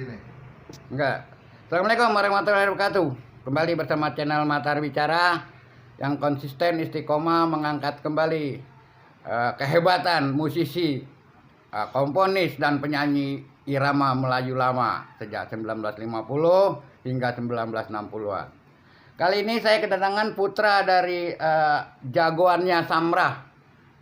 sini. Enggak. Assalamualaikum warahmatullahi wabarakatuh. Kembali bersama channel Matar Bicara yang konsisten istiqomah mengangkat kembali kehebatan musisi, komponis dan penyanyi irama Melayu lama sejak 1950 hingga 1960-an. Kali ini saya kedatangan putra dari jagoannya Sambrah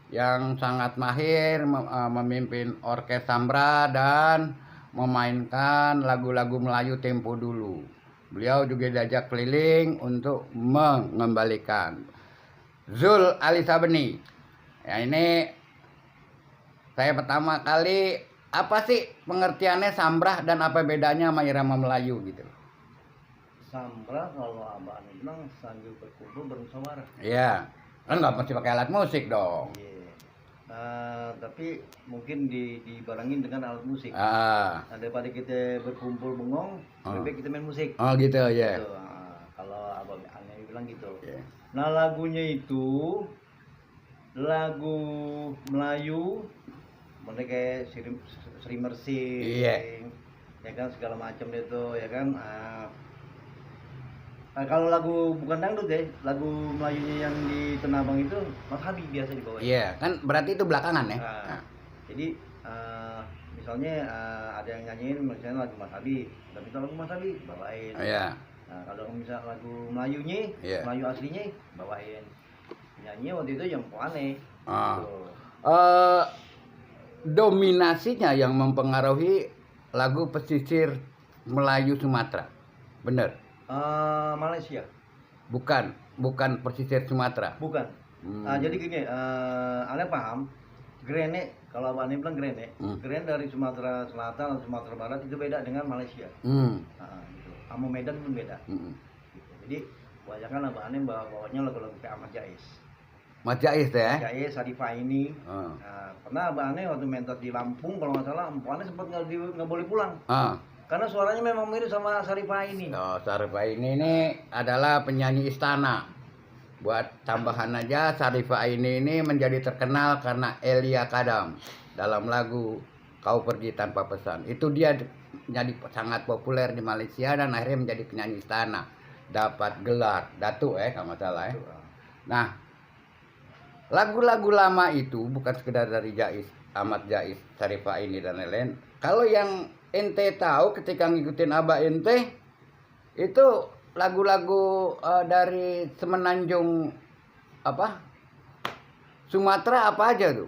yang sangat mahir memimpin orkes Sambrah dan memainkan lagu-lagu Melayu tempo dulu. Beliau juga diajak keliling untuk mengembalikan. Zul Ali Sabeni. Ya, ini saya pertama kali, apa sih pengertiannya Sambrah dan apa bedanya sama irama Melayu gitu? Sambrah kalau abang bilang sambil berkumpul bermusyawarah. Iya, kan nggak mesti pakai alat musik dong. Iya. Tapi mungkin dibarengin dengan alat musik. Ah. Nah, daripada kita berkumpul bengong, lebih baik kita main musik. Oh gitu ya. Gitu. Kalau abang aneh bilang gitu. Yeah. Nah, lagunya itu lagu Melayu, mereka kayak Sri Mersing, ya kan, segala macam itu, ya kan. Kalau lagu bukan dangdut ya, lagu Melayunya yang di Tanah Abang itu Mas Habib biasa dibawain. Iya, kan berarti itu belakangan ya. Jadi misalnya ada yang nyanyiin misalnya lagu Mas Habib, tapi kalau lagu Mas Habib bawain. Iya. Nah, kalau misal lagu Melayunya, Melayu aslinya bawain. Nyanyi waktu itu yang aneh. Gitu. Dominasinya yang mempengaruhi lagu pesisir Melayu Sumatera, bener? Malaysia. Bukan pesisir Sumatera. Bukan. Jadi gini, Anda paham? Grenek, kalau abang bilang Grenek, Grenek dari Sumatera Selatan atau Sumatera Barat itu beda dengan Malaysia. Gitu. Sama Medan pun beda. Gitu. Jadi kebanyakan abang bawanya lagu-lagu kayak Ahmad Jais. Ahmad Jais ya? Jais, Sadifa ini. Pernah abang waktu mentor di Lampung kalau nggak salah, empuannya sempat nggak boleh pulang. Karena suaranya memang mirip sama Sarifah ini. Oh, Sarifah ini adalah penyanyi istana. Buat tambahan aja, Sarifah ini menjadi terkenal karena Elia Kadam dalam lagu Kau Pergi Tanpa Pesan. Itu dia menjadi sangat populer di Malaysia dan akhirnya menjadi penyanyi istana. Dapat gelar Datuk kalau nggak salah . Nah, lagu-lagu lama itu bukan sekedar dari Jais, Ahmad Jais, Sarifah ini dan lain-lain. Kalau yang ente tahu ketika ngikutin abah ente itu lagu-lagu dari semenanjung Sumatera apa aja tuh?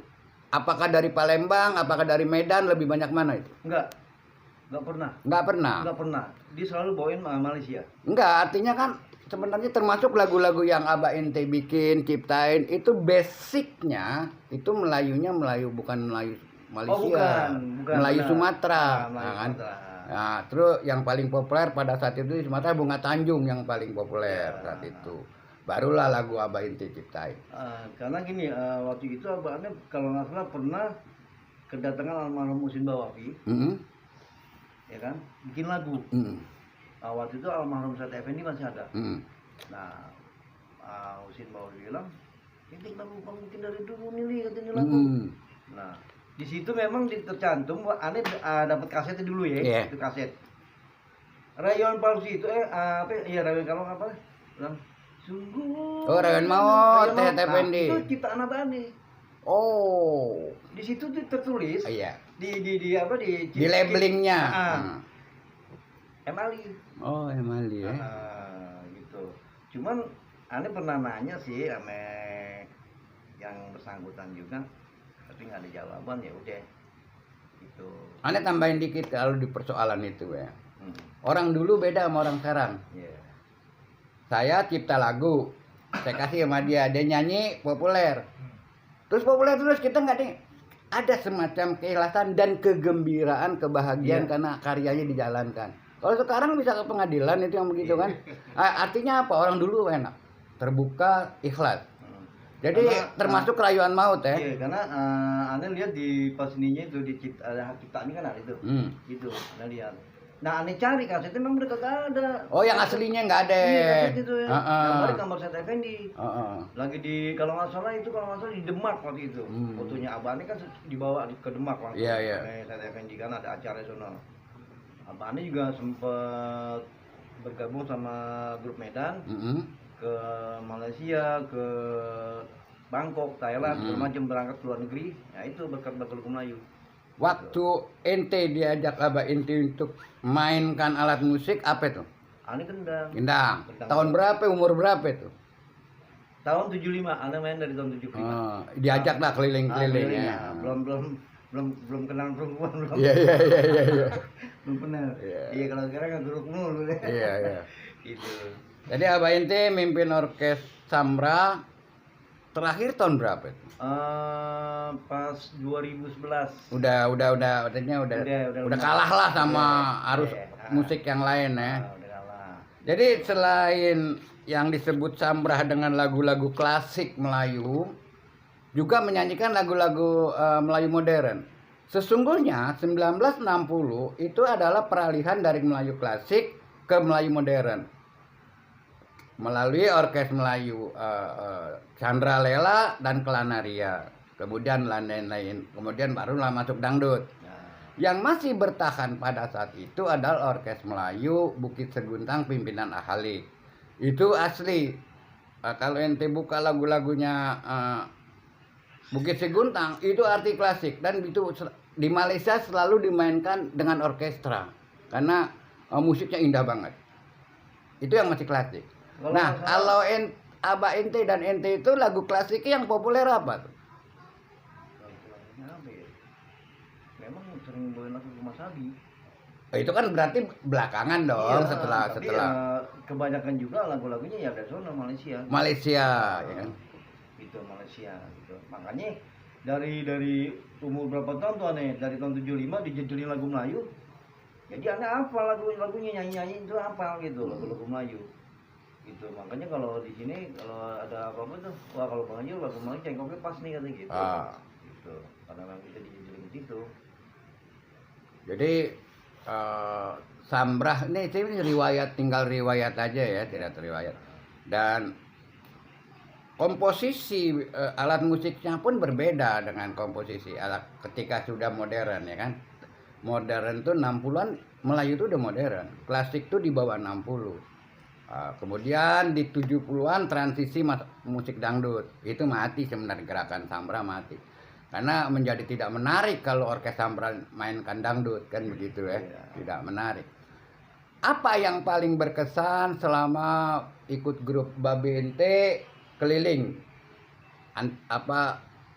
Apakah dari Palembang, apakah dari Medan, lebih banyak mana itu? Enggak pernah. Dia selalu bawain Malaysia. Enggak, artinya kan sebenarnya termasuk lagu-lagu yang abah ente bikin, ciptain itu basicnya itu Melayunya Melayu, bukan Melayu Malaysia, bukan Melayu Sumatera. Kan? Nah, terus yang paling populer pada saat itu di Sumatera Bunga Tanjung yang paling populer saat itu. Barulah lagu abah ente ciptain. Karena gini, waktu itu abahnya kalau nggak salah pernah kedatangan almarhum Husin Bawafi, ya kan, bikin lagu. Waktu itu almarhum Said Effendi masih ada. Nah, Husin Bawafi bilang, ini lagu kamu bikin dari dulu nih, katanya lagu. Nah, di situ memang tercantum, aneh dapat kasetnya dulu ya, itu kaset. Rayon Palsu itu Rayon kalau apa? Bilang sungguh. Oh, Rayon Maut, Said Effendi. Itu ciptaan abah nih. Oh. Di situ tertulis. Iya. Di labelingnya. Emali. Oh, Emali ya. Gitu. Cuman aneh pernah nanya sih sama yang bersangkutan juga, tapi nggak ada jawaban, ya udah gitu. Aneh tambahin dikit kalau di persoalan itu ya. Orang dulu beda sama orang sekarang. Saya cipta lagu, saya kasih sama dia nyanyi populer. Terus populer terus kita nggak ada semacam keikhlasan dan kegembiraan, kebahagiaan karena karyanya dijalankan. Kalau sekarang bisa ke pengadilan itu yang begitu kan. Artinya apa? Orang dulu enak, terbuka, ikhlas. Jadi termasuk rayuan maut ya. Iya, karena aneh lihat di pas ininya itu ada hak cipta ini kan ada itu. Gitu, aneh lihat. Nah, aneh cari kasetnya memang mereka gak ada. Oh, yang aslinya nggak ada. Iya, kaset itu ya. Gambarnya gambar Said Effendi. Lagi di kalau nggak salah di Demak waktu itu. Fotonya abah ini kan dibawa ke Demak waktu. Iya. Said Effendi kan ada acara sono. Abang Ane juga sempat bergabung sama grup Medan ke Malaysia, ke Bangkok, Thailand, segala macam, berangkat ke luar negeri. Ya itu berkat lagu Melayu. Waktu ente diajak Abah Inti untuk mainkan alat musik apa itu? Ane gendang. Gendang. Tahun berapa, umur berapa itu? Tahun 75, Ane main dari tahun 75. Oh, diajak lah keliling-keliling ya. Belum kenal perempuan belum. Iya. Belum kenal. Iya kalau sekarang kan guru mulu. Iya. Gitu. Jadi Abah Inti mimpin orkes Sambra terakhir tahun berapa itu? Pas 2011. Udah kalah lah sama arus musik yang lain ya. Udah kalah. Jadi selain yang disebut Sambrah dengan lagu-lagu klasik Melayu, juga menyanyikan lagu-lagu Melayu modern. Sesungguhnya 1960 itu adalah peralihan dari Melayu klasik ke Melayu modern melalui orkes Melayu Chandra Lela dan Kelanaria, kemudian lain-lain, kemudian barulah masuk dangdut. Yang masih bertahan pada saat itu adalah orkes Melayu Bukit Seguntang pimpinan Ahalik. Itu asli. Kalau ente buka lagu-lagunya Bukit Seguntang itu arti klasik, dan itu di Malaysia selalu dimainkan dengan orkestra karena musiknya indah banget. Itu yang masih klasik. Nah, kalau Abah ente dan ente itu lagu klasik yang populer apa tuh? Memang sering bawain lagu Mas Abi. Itu kan berarti belakangan dong, setelah kebanyakan juga lagu-lagunya ya dari sana Malaysia ya kan. Itu Malaysia gitu. Makanya dari umur berapa tahun tuh Ane, dari tahun 75 dijejelin lagu Melayu. Jadi Ane hafal lagunya, nyanyi itu hafal gitu, lagu-lagu Melayu. Gitu. Makanya kalau di sini kalau ada apa-apa tuh, wah kalau Bang Anjo lagu Melayu cengkoknya pas nih katanya gitu. Gitu. Karena memang kita dijejelin gitu. Jadi Sambrah ini riwayat, tinggal riwayat aja ya, tidak teriwayat. Dan komposisi alat musiknya pun berbeda dengan komposisi alat ketika sudah modern ya kan. Modern tuh 60-an, Melayu itu udah modern. Klasik tuh di bawah 60. Kemudian di 70-an transisi musik dangdut. Itu mati sebenarnya, gerakan Sambra mati. Karena menjadi tidak menarik kalau orkes Sambra mainkan dangdut kan begitu ya. Tidak menarik. Apa yang paling berkesan selama ikut grup Babe Ente keliling?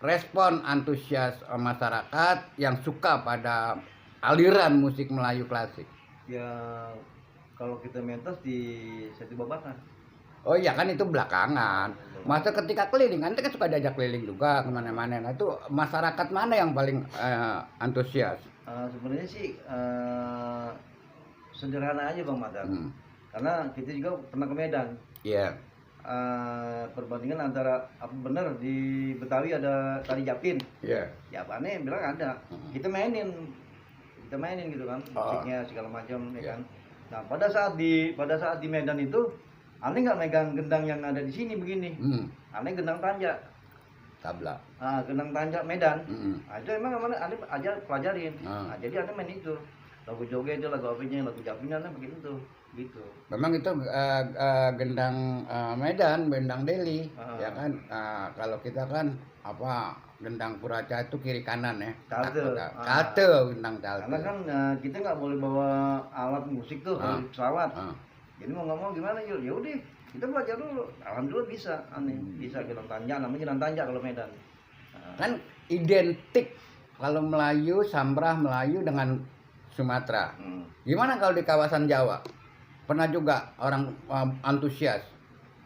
Respon antusias masyarakat yang suka pada aliran musik Melayu klasik? Ya kalau kita mentas di Seti Babakan. Oh iya kan itu belakangan. Masa ketika keliling, nanti kan suka diajak keliling juga kemana-mana. Nah itu masyarakat mana yang paling antusias? Sebenarnya sih sederhana aja Bang Matar. Karena kita juga pernah ke Medan. Iya. Perbandingan antara apa benar di Betawi ada tari Japin. Iya. Jawabannya bilang ada. Kita mainin gitu kan, musiknya segala macam ya kan. Nah pada saat di Medan itu Ane nggak megang gendang yang ada di sini begini. Ane gendang tanjak. Tabla. Gendang tanjak Medan. Itu emang Ane aja pelajarin. Jadi Ane main itu. Lagu joget itu, lagu apanya, lagu Japin Ane begitu tuh. Gitu. Memang itu gendang Medan, gendang Delhi, ya kan. Kalau kita kan gendang Puraca itu kiri kanan ya. Kalte gendang kalte. Karena kan kita nggak boleh bawa alat musik tuh di pesawat. Jadi mau nggak mau gimana Yul? Ya udah kita belajar dulu. Alhamdulillah bisa, bisa gendang tanjak, namanya gendang tanjak kalau Medan. Kan identik kalau Melayu, Sambrah Melayu dengan Sumatera. Gimana kalau di kawasan Jawa? Pernah juga orang antusias.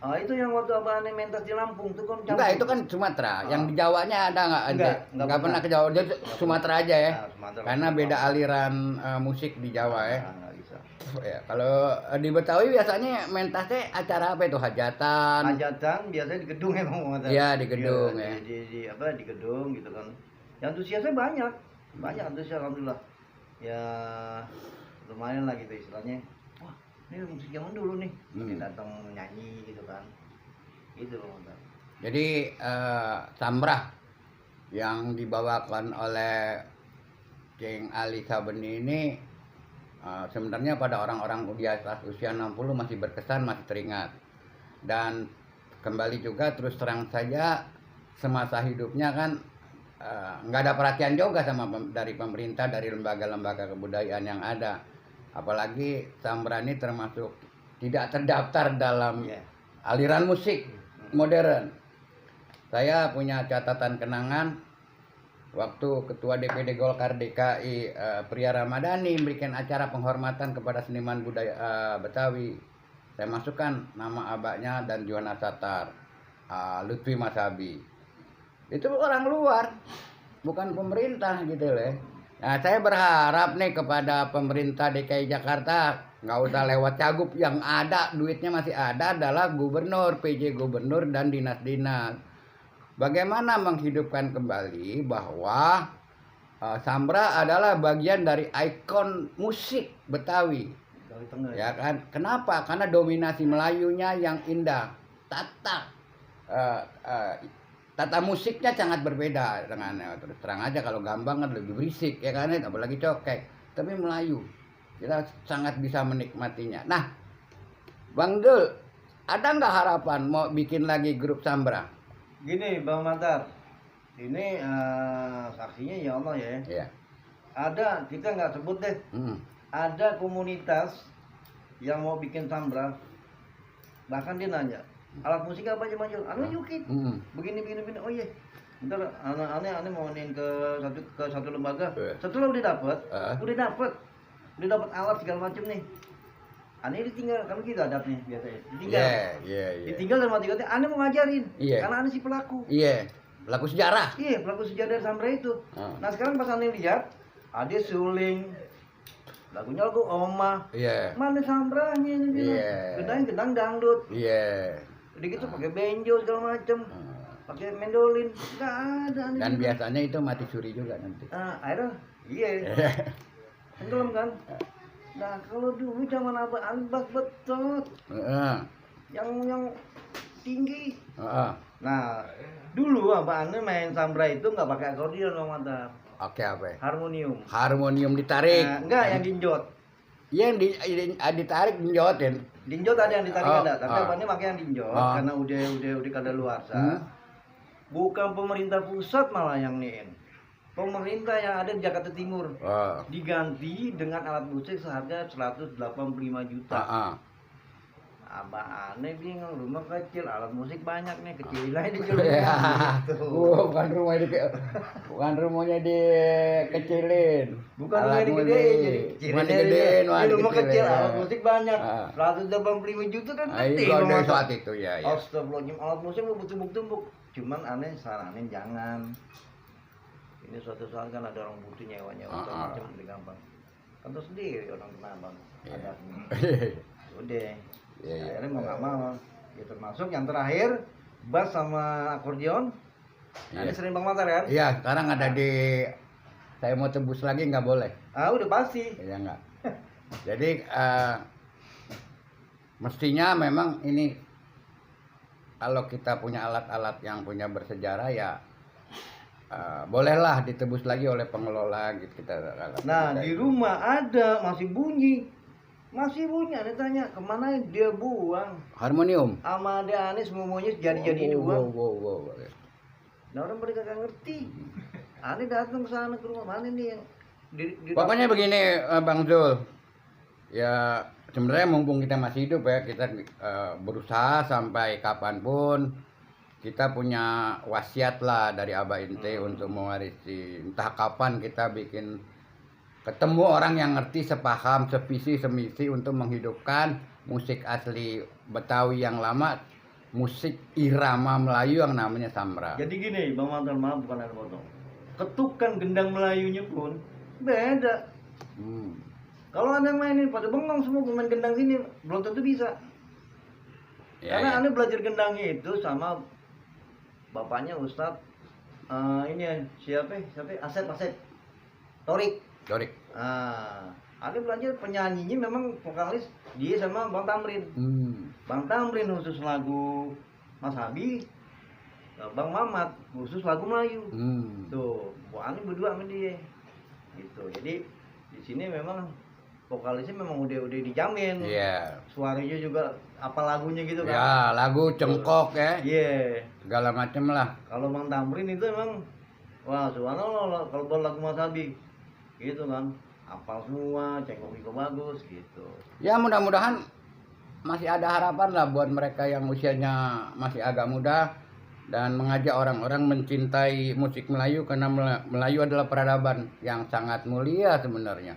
Itu yang waktu Abah Ane mentas di Lampung tuh kan. Enggak, itu kan Sumatera. Yang di Jawanya ada enggak pernah ke Jawa. Jadi Sumatera aja ya. Karena beda aliran musik di Jawa ya. Ya, kalau di Betawi biasanya mentasnya acara apa itu? Hajatan. Hajatan biasanya di gedung emang. Iya, di gedung ya. Di gedung gitu kan. Yang antusiasnya banyak. Banyak antusias alhamdulillah. Ya lumayan lah gitu istilahnya. Wah, ini musik zaman dulu nih. Datang nyanyi gitu kan. Gitu loh. Jadi Sambrah yang dibawakan oleh King Ali Sabeni ini sebenarnya pada orang-orang di atas usia 60 masih berkesan, masih teringat. Dan kembali juga terus terang saja semasa hidupnya kan nggak ada perhatian juga dari pemerintah, dari lembaga-lembaga kebudayaan yang ada. Apalagi Sambra ini termasuk tidak terdaftar dalam aliran musik modern. Saya punya catatan kenangan waktu Ketua DPD Golkar DKI Pria Ramadhani bikin acara penghormatan kepada seniman budaya Betawi. Saya masukkan nama abaknya dan Juana Satar, Lutfi Masabi. Itu orang luar, bukan pemerintah gitu loh. Nah, saya berharap nih kepada pemerintah DKI Jakarta, nggak usah lewat cagup, yang ada duitnya masih ada adalah gubernur, PJ gubernur dan dinas-dinas. Bagaimana menghidupkan kembali bahwa Sambra adalah bagian dari ikon musik Betawi. Ya kan? Kenapa? Karena dominasi Melayunya yang indah. Tata musiknya sangat berbeda dengan terus terang aja kalau Gambang kan lebih berisik ya kan, apalagi cokek. Tapi Melayu kita sangat bisa menikmatinya. Nah, Bang Dul, ada nggak harapan mau bikin lagi grup Sambra? Gini Bang Mantar, ini saksinya ya Allah ya. Iya. Ada, kita nggak sebut deh. Ada komunitas yang mau bikin Sambra, bahkan dia nanya, alat musik apa aja Manjul? Anu Yukit, begini. Oh iya, bentar, aneh mau nih ke satu lembaga. Setelah udah dapet alat segala macam nih. Aneh ditinggal, kan kita ada nih biasanya. Ditinggal. Ditinggal dalam arti kata, aneh mau ngajarin, karena aneh si pelaku. Pelaku sejarah. Pelaku sejarah Sambra itu. Nah sekarang pas aneh lihat, ada suling. Lagunya lagu Oma. Mana Sambranya ini gitu. Gedang dangdut. Jadi gitu pakai benjo segala macem. Pakai mendolin. Enggak ada. Dan biasanya itu mati suri juga nanti. Akhirnya tenggelam kan. Nah kalau dulu zaman Abah Anbas betot. Yang tinggi. Nah dulu Abah Ane main Sambra itu nggak pakai akordeon Bang Mantar. Oke, apa? Harmonium ditarik. Enggak, yang dinjot. Yang ditarik dinjotin. Dinjot ada yang ditarik ada, tapi Abang ini pakai yang dinjot karena udah kadaluarsa. Bukan pemerintah pusat malah yang niin. Pemerintah yang ada di Jakarta Timur. Diganti dengan alat musik seharga 185 juta. Abah aneh bingung, rumah kecil, alat musik banyak nih, kecilin aja gitu. Bukan rumahnya dikecilin. Bukan rumahnya digedein, jadi rumah kecil, alat musik banyak. 185 juta kan gede. Itu saat itu ya. Astagfirullahaladzim, alat musik lu tumbuk-tumbuk. Cuman aneh saranin jangan. Ini suatu saat kan ada orang butuh nyewa-nyewa macam lebih gampang. Kan tahu sendiri orang kenapa ada udah. Akhirnya mau nggak mau ya, termasuk yang terakhir bass sama akordeon. Ini sering Bang Mantar kan? Iya, sekarang ada di, saya mau tebus lagi nggak boleh. Udah pasti. Ya nggak. Jadi mestinya memang ini kalau kita punya alat-alat yang punya bersejarah ya bolehlah ditebus lagi oleh pengelola gitu kita. Nah di rumah ada masih bunyi. Aneh tanya kemana dia buang harmonium sama ada aneh semuanya jadi doang. Nah orang mereka gak ngerti. Aneh datang ke sana ke rumah mana nih yang pokoknya begini Bang Zul, ya sebenarnya mumpung kita masih hidup ya, kita berusaha sampai kapanpun kita punya wasiat lah dari Abah Inte untuk mewarisi. Entah kapan kita bikin ketemu orang yang ngerti, sepaham, sevisi, semisi untuk menghidupkan musik asli Betawi yang lama, musik irama Melayu yang namanya Sambra. Jadi gini, Bang Mantar, maaf bukan ada potong. Ketukan gendang Melayunya pun beda. Kalau Anda mainin pada bengong semua pemain gendang sini belum tentu bisa. Karena Anda belajar gendangnya itu sama bapaknya Ustadz ini siapa? Asep Torik. Ada belajar penyanyinya memang vokalis dia sama Bang Tamrin. Bang Tamrin khusus lagu Mas Habi, Bang Mamat khusus lagu Melayu. Tuh, Ani berdua sama dia. Gitu. Jadi di sini memang vokalisnya memang udah dijamin. Iya. Suaranya juga apa lagunya gitu kan. Ya, lagu cengkok ya. Iya. Segala macem lah. Kalau Bang Tamrin itu emang wah subhanallah kalau buat lagu Mas Abi gitu kan. Hafal semua, cengkok juga bagus gitu. Ya mudah-mudahan masih ada harapan lah buat mereka yang usianya masih agak muda dan mengajak orang-orang mencintai musik Melayu karena Melayu adalah peradaban yang sangat mulia sebenarnya.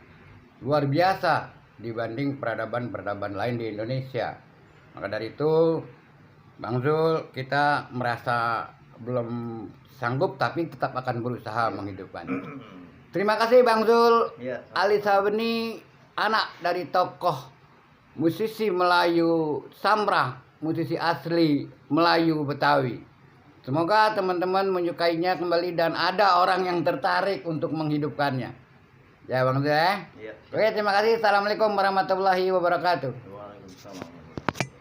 Luar biasa dibanding peradaban-peradaban lain di Indonesia. Maka dari itu Bang Zul, kita merasa belum sanggup tapi tetap akan berusaha menghidupkan. Terima kasih Bang Zul. Iya. Ali Sabeni, anak dari tokoh musisi Melayu Samrah, musisi asli Melayu Betawi. Semoga teman-teman menyukainya kembali dan ada orang yang tertarik untuk menghidupkannya. Ya Bang Zul ya. Iya. Oke, terima kasih. Assalamualaikum warahmatullahi wabarakatuh. Waalaikumsalam.